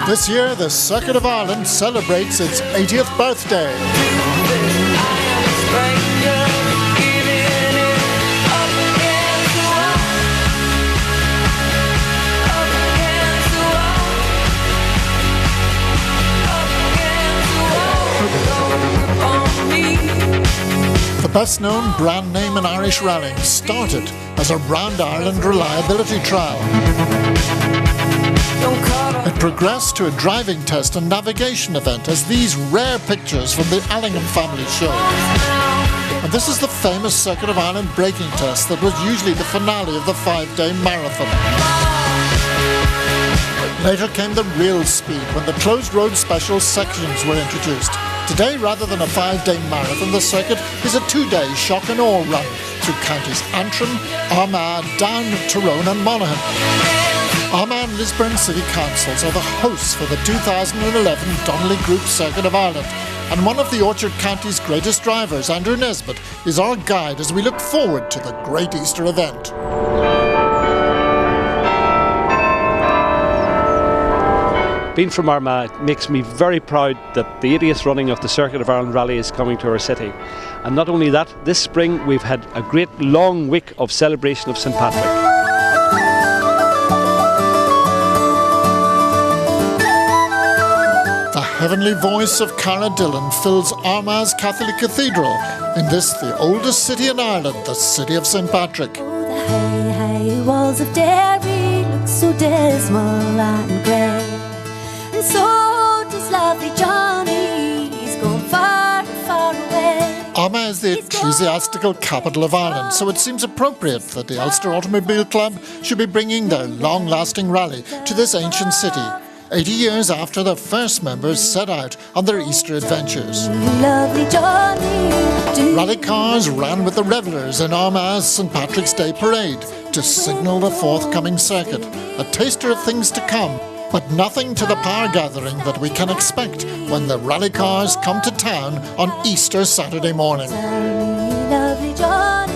This year, the Circuit of Ireland celebrates its 80th birthday. The best-known brand name in Irish rallying started as a Round Ireland reliability trial. It progressed to a driving test and navigation event, as these rare pictures from the Allingham family show. And this is the famous Circuit of Ireland braking test that was usually the finale of the 5-day marathon. Later came the real speed, when the closed road special sections were introduced. Today, rather than a 5-day marathon, the circuit is a 2-day shock and awe run through counties Antrim, Armagh, Down, Tyrone and Monaghan. Armagh and Lisburn City Councils are the hosts for the 2011 Donnelly Group Circuit of Ireland, and one of the Orchard County's greatest drivers, Andrew Nesbitt, is our guide as we look forward to the great Easter event. Being from Armagh makes me very proud that the 80th running of the Circuit of Ireland Rally is coming to our city. And not only that, this spring we've had a great long week of celebration of St. Patrick. The heavenly voice of Cara Dillon fills Armagh's Catholic Cathedral in this, the oldest city in Ireland, the city of St. Patrick. Oh, the high, high walls of Derry look so dismal and grey. And so does lovely Johnny, he's gone far, far away. Armagh is the ecclesiastical capital of Ireland, so it seems appropriate that the Ulster Automobile Club should be bringing their long-lasting rally to this ancient city, 80 years after their first members set out on their Easter adventures. Lovely Johnny, Rally cars ran with the revellers in Armagh's St. Patrick's Day parade to signal the forthcoming circuit, a taster of things to come, but nothing to the power gathering that we can expect when the rally cars come to town on Easter Saturday morning. lovely Johnny,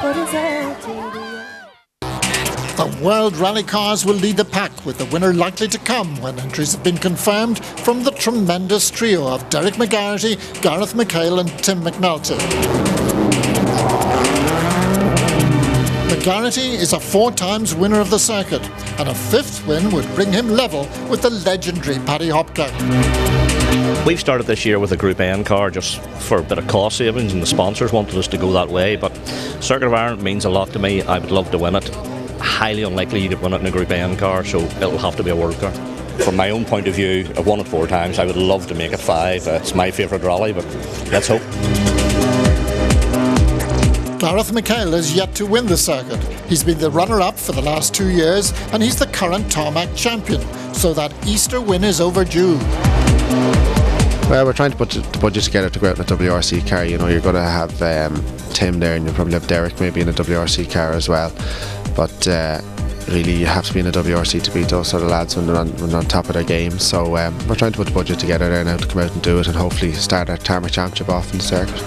what is that to you? The World Rally Cars will lead the pack, with the winner likely to come when entries have been confirmed from the tremendous trio of Derek McGarity, Gareth McHale and Tim McNulty. McGarity is a 4-times winner of the circuit, and a 5th win would bring him level with the legendary Paddy Hopkirk. We've started this year with a Group N car just for a bit of cost savings, and the sponsors wanted us to go that way, but Circuit of Ireland means a lot to me. I would love to win it. Highly unlikely you could win it in a Group N car, so it'll have to be a world car. From my own point of view, I've won it 4 times. I would love to make it 5. It's my favourite rally, but let's hope. Gareth McHale is yet to win the circuit. He's been the runner-up for the last 2 years, and he's the current tarmac champion, so that Easter win is overdue. Well, we're trying to put the budget together to go out in a WRC car. You know, you're going to have Tim there, and you'll probably have Derek maybe in a WRC car as well. But really, you have to be in a WRC to beat those sort of lads when they're on top of their game. So we're trying to put the budget together there now to come out and do it, and hopefully start our tarmac championship off in the circuit.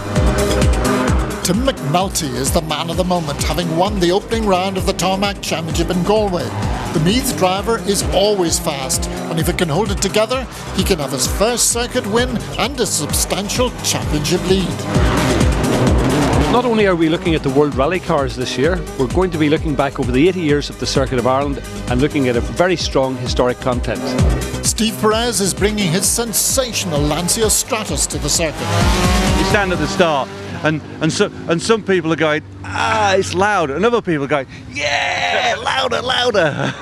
Tim McNulty is the man of the moment, having won the opening round of the Tarmac Championship in Galway. The Meath driver is always fast, and if he can hold it together, he can have his first circuit win and a substantial championship lead. Not only are we looking at the World Rally Cars this year, we're going to be looking back over the 80 years of the Circuit of Ireland and looking at a very strong historic content. Steve Perez is bringing his sensational Lancia Stratus to the circuit. You stand at the start and some people are going, it's loud, and other people are going, yeah, louder, louder.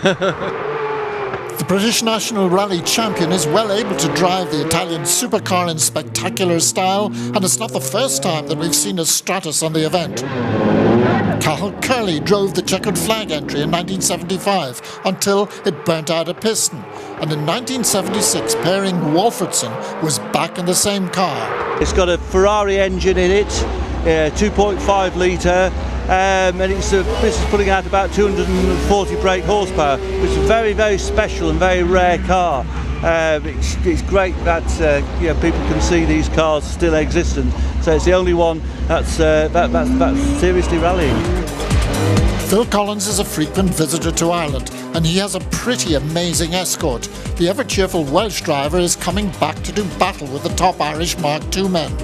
The British National Rally Champion is well able to drive the Italian supercar in spectacular style, and it's not the first time that we've seen a Stratus on the event. Cathal Curley drove the checkered flag entry in 1975 until it burnt out a piston, and in 1976 Pairing Walfordson was back in the same car. It's got a Ferrari engine in it, 2.5 litre, and this is putting out about 240 brake horsepower, which is a very, very special and very rare car. It's great that people can see these cars still existent. So it's the only one that's seriously rallying. Phil Collins is a frequent visitor to Ireland, and he has a pretty amazing escort. The ever-cheerful Welsh driver is coming back to do battle with the top Irish Mark II men.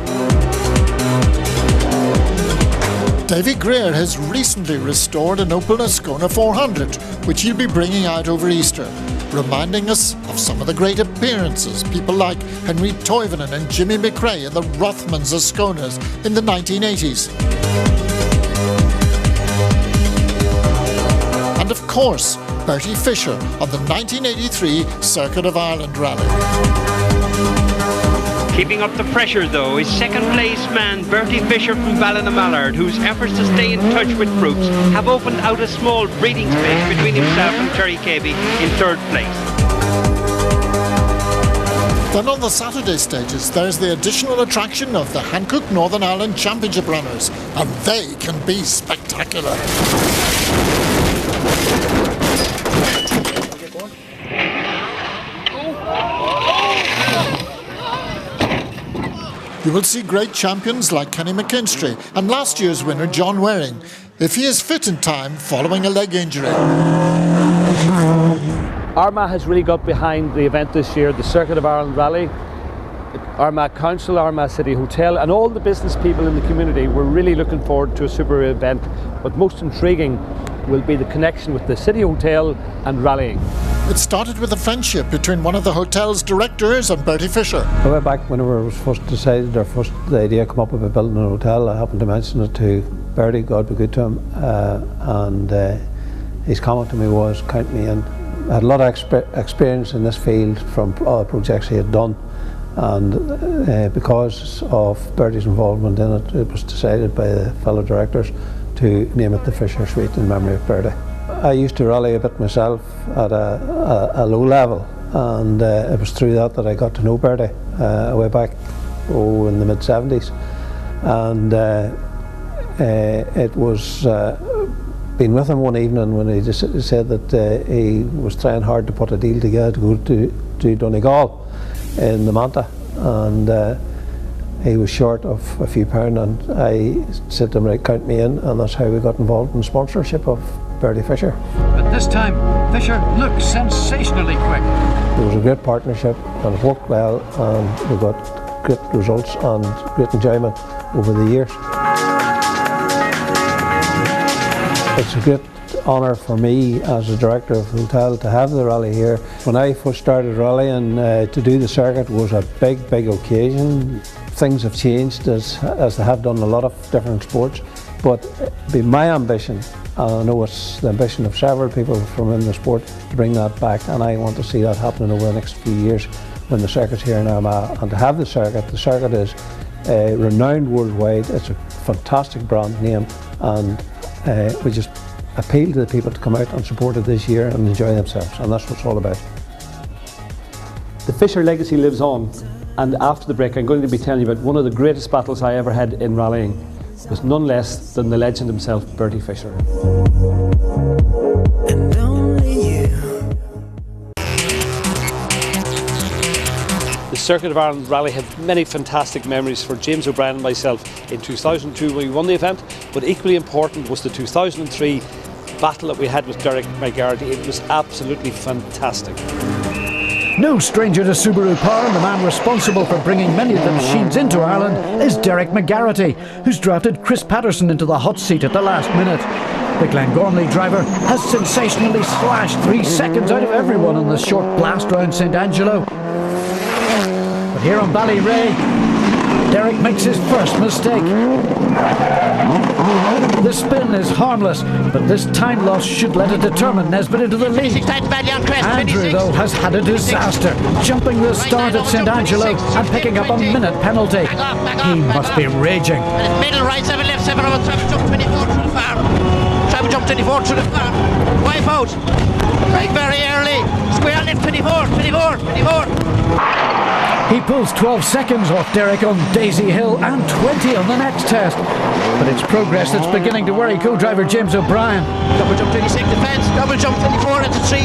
Davy Greer has recently restored an Opel Ascona 400, which he'll be bringing out over Easter, reminding us of some of the great appearances, people like Henry Toivonen and Jimmy McRae in the Rothmans Asconas in the 1980s. And of course, Bertie Fisher on the 1983 Circuit of Ireland Rally. Keeping up the pressure though is second place man Bertie Fisher from Ballinamallard, whose efforts to stay in touch with Brooks have opened out a small breathing space between himself and Terry Cabey in third place. Then on the Saturday stages there's the additional attraction of the Hankook Northern Ireland Championship runners, and they can be spectacular. You will see great champions like Kenny McKinstry and last year's winner John Waring, if he is fit in time following a leg injury. Armagh has really got behind the event this year, the Circuit of Ireland Rally. Armagh Council, Armagh City Hotel and all the business people in the community were really looking forward to a super event, but most intriguing will be the connection with the City Hotel and rallying. It started with a friendship between one of the hotel's directors and Bertie Fisher. Way back whenever it was first decided, the idea come up about building a hotel, I happened to mention it to Bertie, God be good to him, and his comment to me was, count me in. I had a lot of experience in this field from other projects he had done, and because of Bertie's involvement in it, it was decided by the fellow directors to name it the Fisher Suite in memory of Bertie. I used to rally a bit myself at a low level, and it was through that I got to know Bertie way back in the mid-70s, and it was being with him one evening when he just said that he was trying hard to put a deal together to go to Donegal in the Manta, and he was short of a few pounds, and I said to him, right, count me in, and that's how we got involved in sponsorship of Bertie Fisher. But this time, Fisher looks sensationally quick. There was a great partnership and it worked well, and we got great results and great enjoyment over the years. It's a great honour for me as a director of the hotel to have the rally here. When I first started rallying, to do the circuit was a big occasion. Things have changed as they have done in a lot of different sports, but it'd be my ambition, and I know it's the ambition of several people from in the sport, to bring that back, and I want to see that happening over the next few years when the circuit's here in Armagh. And to have the circuit is renowned worldwide. It's a fantastic brand name, and we just appeal to the people to come out and support it this year and enjoy themselves, and that's what it's all about. The Fisher legacy lives on, and after the break I'm going to be telling you about one of the greatest battles I ever had in rallying. It was none less than the legend himself, Bertie Fisher. And only you. The Circuit of Ireland Rally had many fantastic memories for James O'Brien and myself in 2002 when we won the event, but equally important was the 2003 battle that we had with Derek McGarity. It was absolutely fantastic. No stranger to Subaru power, and the man responsible for bringing many of the machines into Ireland is Derek McGarity, who's drafted Chris Patterson into the hot seat at the last minute. The Glengormley driver has sensationally slashed 3 seconds out of everyone on the short blast round St Angelo. But here on Ballyrea, Derek makes his first mistake. The spin is harmless, but this time loss should let it determine Nesbitt into the lead. Andrew, though, has had a disaster, jumping the start at St Angelo and picking up a minute penalty. He must be raging. Middle, right 7, left 7, over, Travis jump 24 through the farm. Travis jump 24 through the farm. Wipe out. Right very early. Square left 24. He pulls 12 seconds off Derek on Daisy Hill and 20 on the next test. But it's progress that's beginning to worry co-driver James O'Brien. Double jump 26 defence, double jump 24 into 3.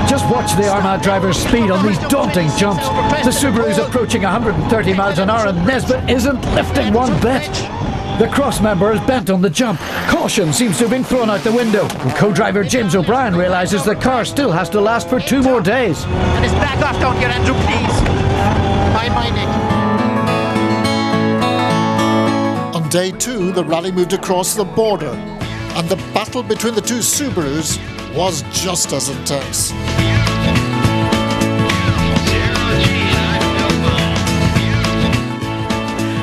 Just watch the Armagh driver's speed on these daunting jumps. The Subaru's approaching 130 miles an hour and Nesbitt isn't lifting one bit. The cross member is bent on the jump. Caution seems to have been thrown out the window, and co-driver James O'Brien realises the car still has to last for 2 more days. And it's back off down here, Andrew, please. Mind my neck. On day 2, the rally moved across the border, and the battle between the two Subarus was just as intense.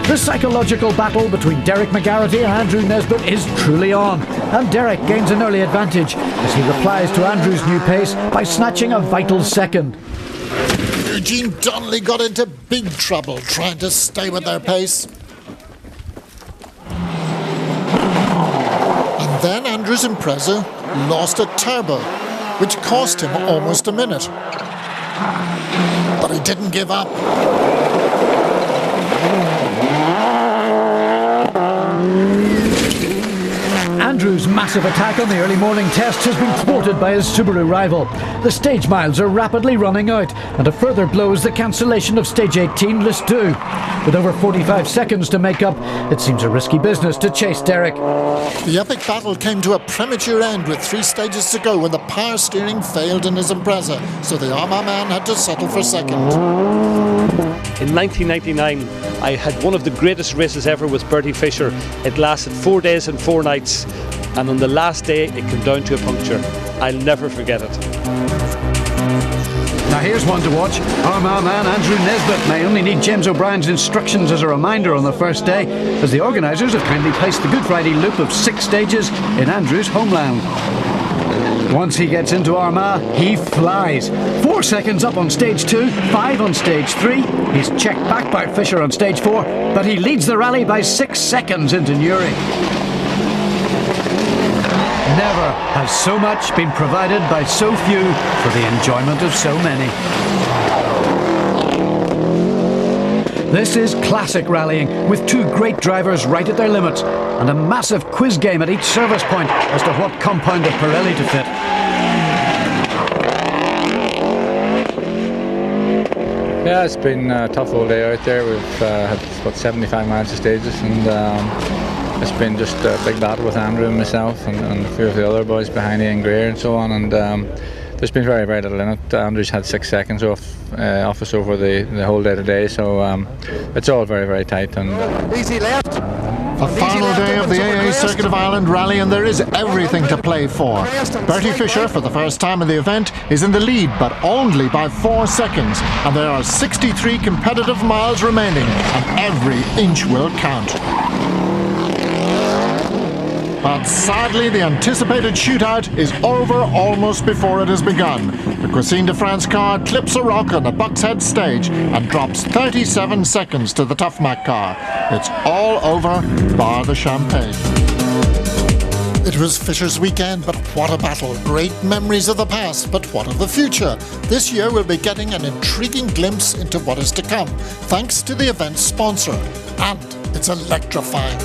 The psychological battle between Derek McGarity and Andrew Nesbitt is truly on, and Derek gains an early advantage as he replies to Andrew's new pace by snatching a vital second. Eugene Donnelly got into big trouble trying to stay with their pace. And then Andrew's Impreza lost a turbo, which cost him almost a minute. But he didn't give up. Andrew's massive attack on the early morning test has been thwarted by his Subaru rival. The stage miles are rapidly running out, and a further blow is the cancellation of stage 18, List 2. With over 45 seconds to make up, it seems a risky business to chase Derek. The epic battle came to a premature end with 3 stages to go when the power steering failed in his Impreza, so the Armagh man had to settle for second. In 1999, I had one of the greatest races ever with Bertie Fisher. It lasted 4 days and 4 nights, and on the last day it came down to a puncture. I'll never forget it. Now here's one to watch. Armagh man Andrew Nesbitt may only need James O'Brien's instructions as a reminder on the first day, as the organisers have kindly placed the Good Friday loop of 6 stages in Andrew's homeland. Once he gets into Armagh, he flies. 4 seconds up on stage 2, 5 on stage 3. He's checked back by Fisher on stage 4, but he leads the rally by 6 seconds into Newry. Never has so much been provided by so few for the enjoyment of so many. This is classic rallying, with 2 great drivers right at their limits, and a massive quiz game at each service point as to what compound of Pirelli to fit. Yeah, it's been a tough all day out there. We've had about 75 miles of stages, and it's been just a big battle with Andrew and myself and a few of the other boys behind Ian Greer and so on, and there's been very, very little in it. Andrew's had 6 seconds off us over the whole day today, so it's all very, very tight. And easy left. A final day of the AA Circuit of Ireland rally, and there is everything to play for. Bertie Fisher, for the first time in the event, is in the lead, but only by 4 seconds, and there are 63 competitive miles remaining, and every inch will count. But sadly, the anticipated shootout is over almost before it has begun. The Cuisine de France car clips a rock on the Bucks Head stage and drops 37 seconds to the Tough Mac car. It's all over, bar the champagne. It was Fisher's weekend, but what a battle. Great memories of the past, but what of the future? This year we'll be getting an intriguing glimpse into what is to come, thanks to the event's sponsor. And it's electrifying.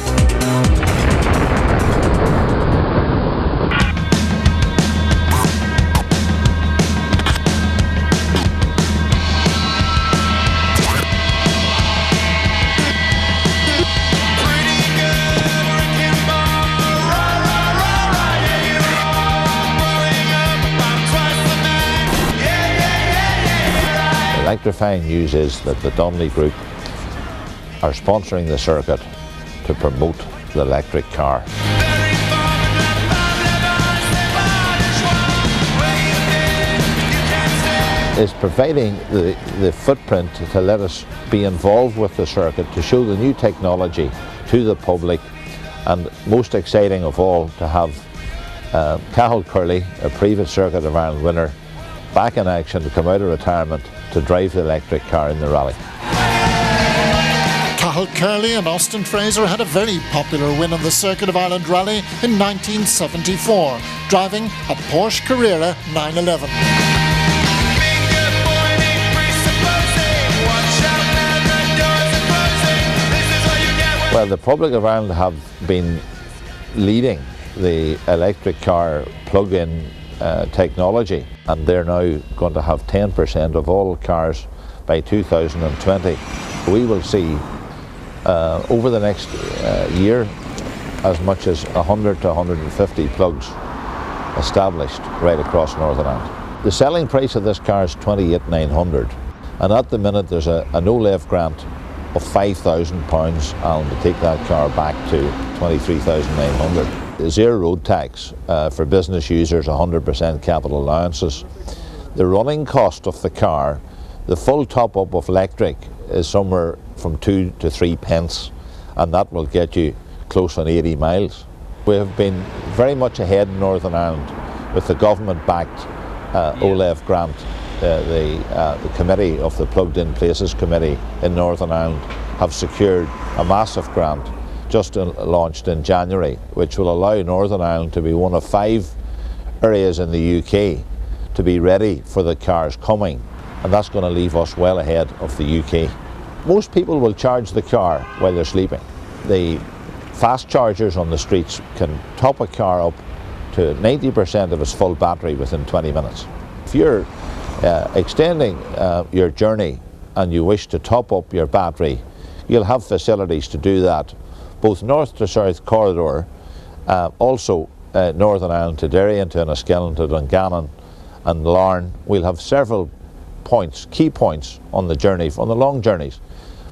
Electrifying news is that the Donnelly Group are sponsoring the circuit to promote the electric car. It's providing the footprint to let us be involved with the circuit, to show the new technology to the public, and most exciting of all, to have Cathal Curley, a previous Circuit of Ireland winner, back in action to come out of retirement to drive the electric car in the rally. Cathal Curley and Austin Fraser had a very popular win on the Circuit of Ireland rally in 1974, driving a Porsche Carrera 911. Well, the Republic of Ireland have been leading the electric car plug-in technology, and they're now going to have 10% of all cars by 2020. We will see over the next year as much as 100 to 150 plugs established right across Northern Ireland. The selling price of this car is $28,900, and at the minute there's an OLEV grant of £5,000 and to take that car back to $23,900. Zero road tax for business users, 100% capital allowances. The running cost of the car, the full top-up of electric, is somewhere from 2 to 3 pence, and that will get you close on 80 miles. We have been very much ahead in Northern Ireland with the government-backed OLEV grant. The committee of the Plugged In Places Committee in Northern Ireland have secured a massive grant just launched in January, which will allow Northern Ireland to be one of 5 areas in the UK to be ready for the cars coming, and that's going to leave us well ahead of the UK. Most people will charge the car while they're sleeping. The fast chargers on the streets can top a car up to 90% of its full battery within 20 minutes. If you're extending your journey and you wish to top up your battery, you'll have facilities to do that, both north to south corridor, also Northern Ireland to Derry and to Enniskillen to Dungannon and Larne. We'll have several points, key points on the journey, on the long journeys.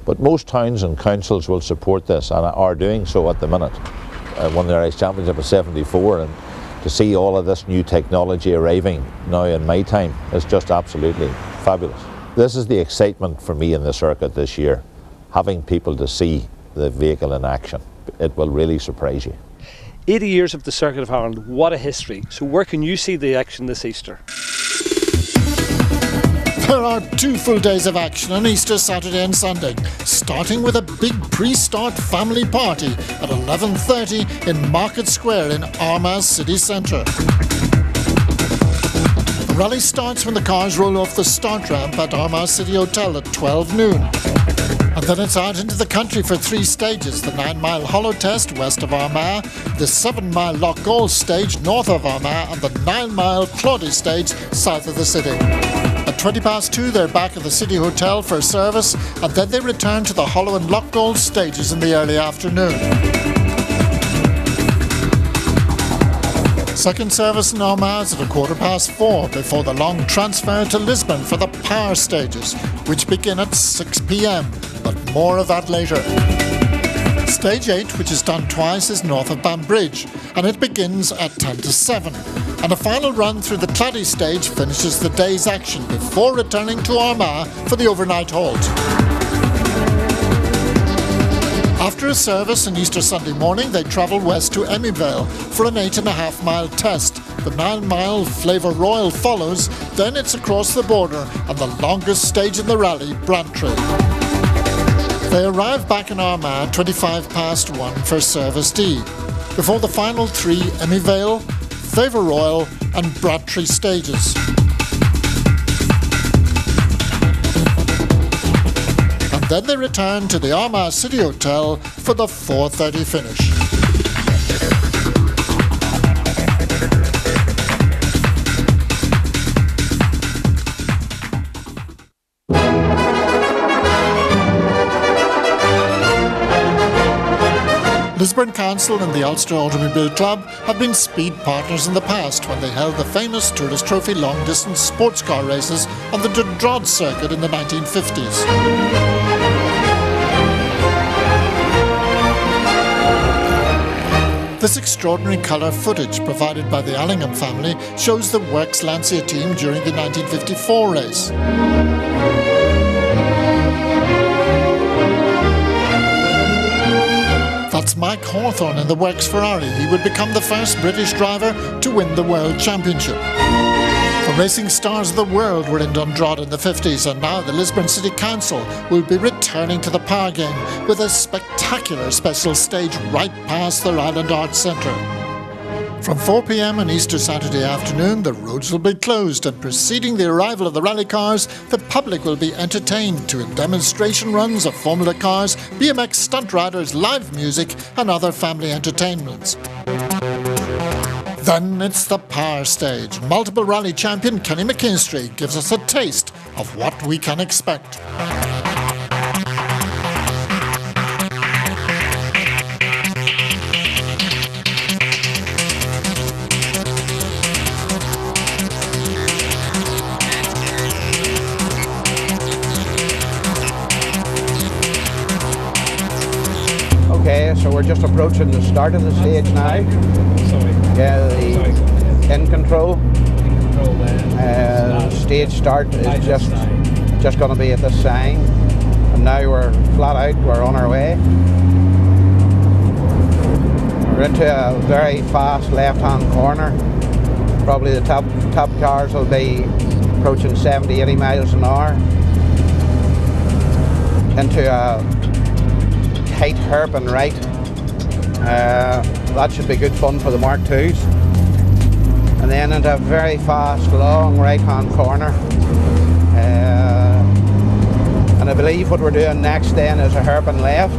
But most towns and councils will support this and are doing so at the minute. Won the Irish Championship at 74, and to see all of this new technology arriving now in my time is just absolutely fabulous. This is the excitement for me in the circuit this year, having people to see the vehicle in action. It will really surprise you. 80 years of the Circuit of Ireland, what a history. So where can you see the action this Easter? There are 2 full days of action on Easter Saturday and Sunday, starting with a big pre-start family party at 11:30 in Market Square in Armagh city centre. The rally starts when the cars roll off the start ramp at Armagh City Hotel at 12 noon. And then it's out into the country for 3 stages: the 9-mile Hollow Test west of Armagh, the 7-mile Loch Goal stage north of Armagh, and the 9-mile Claudy stage south of the city. At 2:20 they're back at the City Hotel for a service, and then they return to the Hollow and Loch Goal stages in the early afternoon. Second service in Armagh is at 4:15 before the long transfer to Lisburn for the power stages, which begin at 6 p.m, but more of that later. Stage 8, which is done twice, is north of Banbridge, and it begins at 7:10. And a final run through the Clady stage finishes the day's action before returning to Armagh for the overnight halt. After a service on Easter Sunday morning, they travel west to Emyvale for an 8.5-mile test. The 9-mile Flavour Royal follows, then it's across the border and the longest stage in the rally, Brantry. They arrive back in Armagh at 1 for Service D, before the final 3 Emyvale, Flavour Royal and Brantry stages. And then they return to the Armagh City Hotel for the 4:30 finish. Lisburn Council and the Ulster Automobile Club have been speed partners in the past when they held the famous Tourist Trophy long-distance sports car races on the Dundrod circuit in the 1950s. This extraordinary colour footage provided by the Allingham family shows the Works Lancia team during the 1954 race. That's Mike Hawthorne in the Works Ferrari. He would become the first British driver to win the World Championship. The racing stars of the world were in Dundrod in the 50s, and now the Lisburn City Council will be returning to the power game with a spectacular special stage right past the Ryland Arts Centre. From 4 p.m. on Easter Saturday afternoon, the roads will be closed, and preceding the arrival of the rally cars, the public will be entertained to demonstration runs of Formula cars, BMX stunt riders, live music and other family entertainments. Then it's the power stage. Multiple rally champion Kenny McKinstry gives us a taste of what we can expect. So we're just approaching the start of the stage now. Yeah, the in control. Stage start is just going to be at this sign. And now we're flat out, we're on our way. We're into a very fast left-hand corner. Probably the top cars will be approaching 70, 80 miles an hour. Into a tight hairpin right. That should be good fun for the Mark IIs. And then into a very fast, long right-hand corner. And I believe what we're doing next then is a hairpin left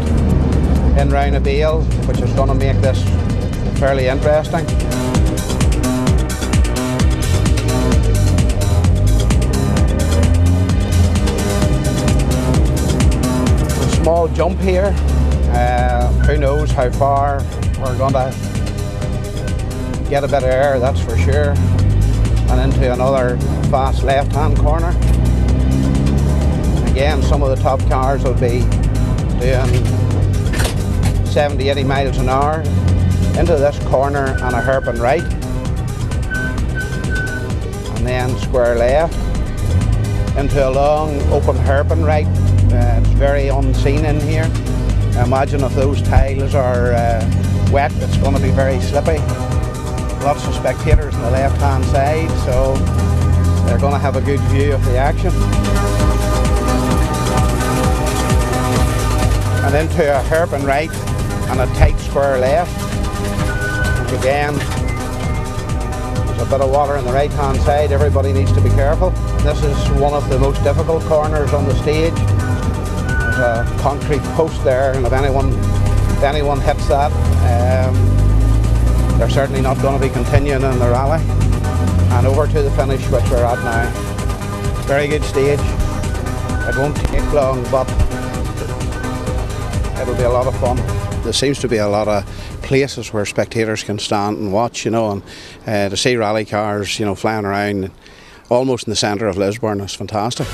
in round a bale, which is going to make this fairly interesting. A small jump here. Who knows how far we're going to get a bit of air, that's for sure. And into another fast left-hand corner. Again, some of the top cars will be doing 70, 80 miles an hour. Into this corner and a hairpin right. And then square left. Into a long open hairpin right. It's very unseen in here. Imagine if those tiles are wet, it's going to be very slippy. Lots of spectators on the left-hand side, so they're going to have a good view of the action. And into a hairpin right and a tight square left. And again, there's a bit of water on the right-hand side. Everybody needs to be careful. This is one of the most difficult corners on the stage. There's a concrete post there, and if anyone hits that, they're certainly not going to be continuing in the rally. And over to the finish, which we're at now. Very good stage. It won't take long, but it'll be a lot of fun. There seems to be a lot of places where spectators can stand and watch, and to see rally cars, flying around almost in the centre of Lisburn is fantastic.